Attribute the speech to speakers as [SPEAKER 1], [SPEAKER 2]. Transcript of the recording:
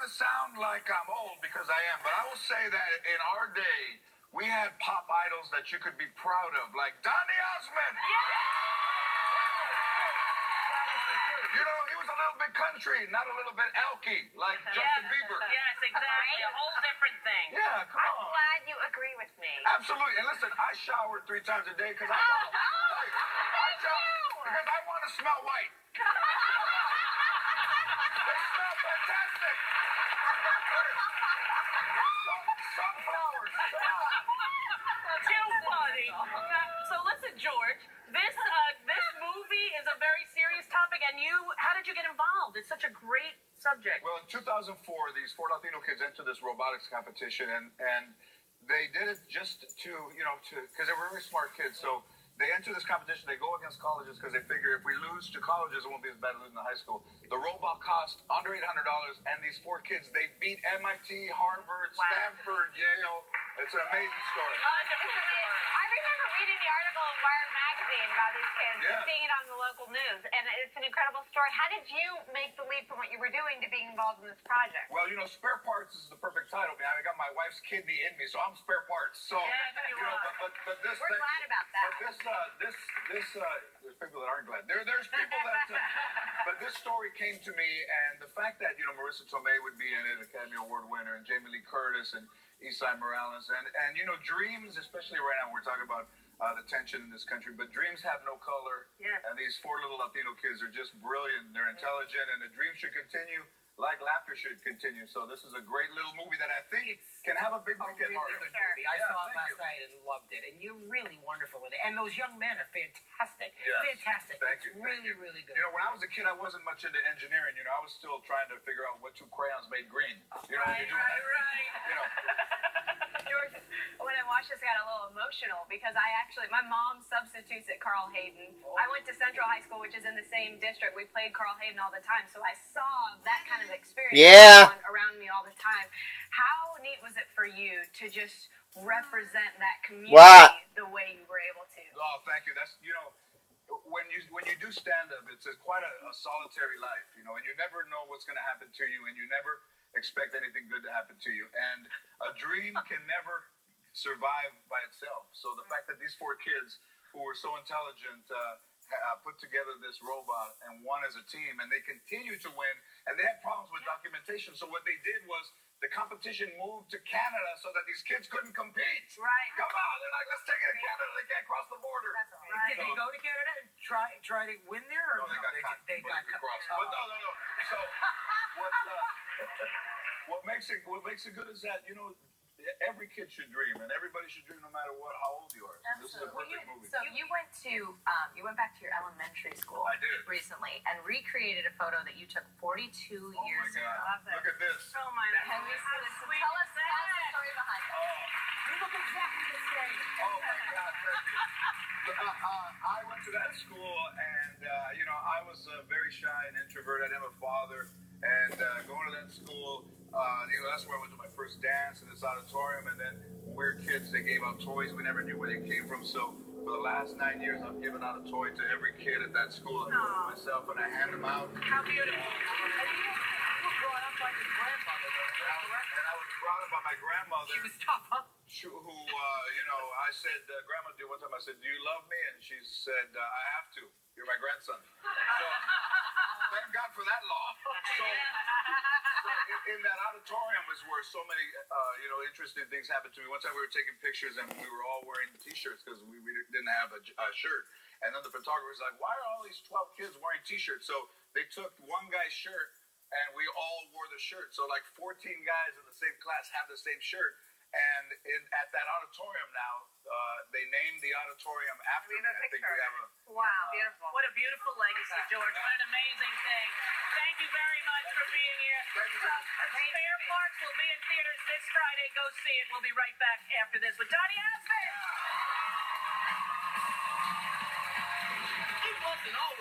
[SPEAKER 1] to sound like I'm old because I am, but I will say that in our day, we had pop idols that you could be proud of, like Donny Osmond. You know, he was a little bit country, not a little bit elky, like Justin Bieber.
[SPEAKER 2] Yes, exactly. A whole different thing.
[SPEAKER 1] Yeah, come
[SPEAKER 3] I'm
[SPEAKER 1] on.
[SPEAKER 3] glad you agree with me.
[SPEAKER 1] Absolutely. And listen, I showered 3 times a day because I want to smell white. They smell fantastic. Sunflowers.
[SPEAKER 2] Too funny. So listen, George, this movie is a very serious topic, and how did you get involved? It's such a great subject.
[SPEAKER 1] Well, in 2004, these 4 Latino kids entered this robotics competition, and they did it just to because they were really smart kids. So they enter this competition. They go against colleges because they figure if we lose to colleges, it won't be as bad as losing to high school. The robot cost under $800, and these 4 kids, they beat MIT, Harvard, Stanford, Yale. It's an amazing story.
[SPEAKER 3] I remember reading the article in Wired magazine about these kids and seeing it on the local news, and it's an incredible story. How did you make the leap from what you were doing to being involved in this project?
[SPEAKER 1] Well, Spare Parts is the perfect title. I got my wife's kidney in me, so I'm spare parts. So, but this,
[SPEAKER 3] we're glad about that.
[SPEAKER 1] But there's people that aren't glad. There's people that. But this story came to me, and the fact that Marissa Tomei would be in it, Academy Award winner, and Jamie Lee Curtis and Esai Morales, and dreams, especially right now, we're talking about the tension in this country, but dreams have no color.
[SPEAKER 2] Yeah.
[SPEAKER 1] And these 4 little Latino kids are just brilliant. They're intelligent, and the dream should continue. Like laughter should continue. So this is a great little movie that I think can have a big weekend.
[SPEAKER 4] Really good movie. I saw it last night and loved it. And you're really wonderful in it. And those young men are fantastic.
[SPEAKER 1] Yes.
[SPEAKER 4] Fantastic.
[SPEAKER 1] Thank you.
[SPEAKER 4] Really, really good.
[SPEAKER 1] When I was a kid, I wasn't much into engineering. I was still trying to figure out what 2 crayons made green.
[SPEAKER 2] Right.
[SPEAKER 3] George, when I watched this, I got a little emotional because my mom substitutes at Carl Hayden. I went to Central High School, which is in the same district. We played Carl Hayden all the time, so I saw that kind of experience around me all the time. How neat was it for you to just represent that community the way you were able to?
[SPEAKER 1] Oh, thank you. That's when you do stand up, it's quite a solitary life, and you never know what's going to happen to you, and you never expect anything good to happen to you. And a dream can never survive by itself. So the fact that these 4 kids who were so intelligent put together this robot and won as a team, and they continue to win, and they had problems with documentation. So what they did was the competition moved to Canada so that these kids couldn't compete.
[SPEAKER 3] Right.
[SPEAKER 1] Come on, they're like, let's take it to Canada. They can't cross the border.
[SPEAKER 3] That's all right.
[SPEAKER 4] Did they go to Canada and try to win there? Or
[SPEAKER 1] No, they got crossed. But no. So what makes it good is that every kid should dream, and everybody should dream no matter how old you are. So this is a perfect movie.
[SPEAKER 3] So you went back to your elementary school
[SPEAKER 1] I did.
[SPEAKER 3] recently and recreated a photo that you took 42 years ago.
[SPEAKER 1] Look at this.
[SPEAKER 2] Oh my God.
[SPEAKER 3] Can we see this? Tell us the story behind it.
[SPEAKER 4] You look exactly the same.
[SPEAKER 1] Oh my God, thank you. I went to that school, and I was very shy and introvert. I didn't have a father, and going to that school, that's where I went to my first dance in this auditorium. And then weird kids, they gave out toys. We never knew where they came from. So for the last 9 years, I've given out a toy to every kid at that school. I do it myself, and I hand them out.
[SPEAKER 2] How beautiful.
[SPEAKER 4] You were brought up by your grandmother, correct?
[SPEAKER 1] And I was brought up by my grandmother.
[SPEAKER 4] She was tough, huh?
[SPEAKER 1] Who, I said, Grandma, one time I said, do you love me? And she said, I have to. You're my grandson. So, thank God for that law. So in that auditorium was where so many, interesting things happened to me. One time we were taking pictures, and we were all wearing T-shirts because we didn't have a shirt. And then the photographer was like, why are all these 12 kids wearing T-shirts? So they took one guy's shirt, and we all wore the shirt. So like 14 guys in the same class have the same shirt. And at that auditorium now, they named the auditorium after me. I think we have a...
[SPEAKER 3] Wow, beautiful.
[SPEAKER 2] What a beautiful legacy, George. What an amazing thing. Thank you very much for being here. Spare Parts will be in theaters this Friday. Go see it. We'll be right back after this with Donny Osmond.
[SPEAKER 4] It wasn't always